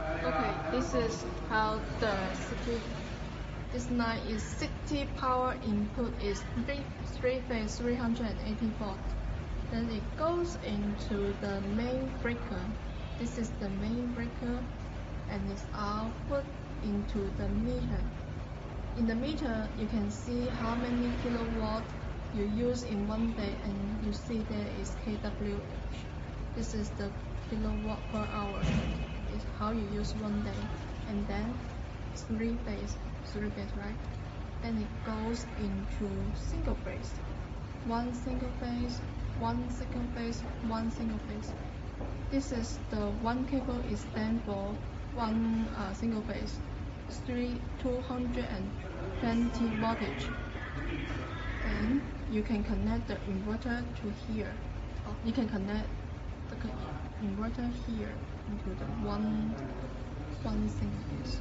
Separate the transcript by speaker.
Speaker 1: Okay, this is how the city. This line is city power input is three phase 380 volt. Then it goes into the main breaker. This is the main breaker, and it's output into the meter. In the meter, you can see how many kilowatt you use in one day, and you see there is kWh. This is the kilowatt per hour. Is how you use one day, and then three phase, right? Then it goes into single phase. One single phase, one single phase, one single phase. This is the one cable is stand for one single phase, 220 voltage. Then you can connect the inverter to here. You can connect the inverter here into the one single phase.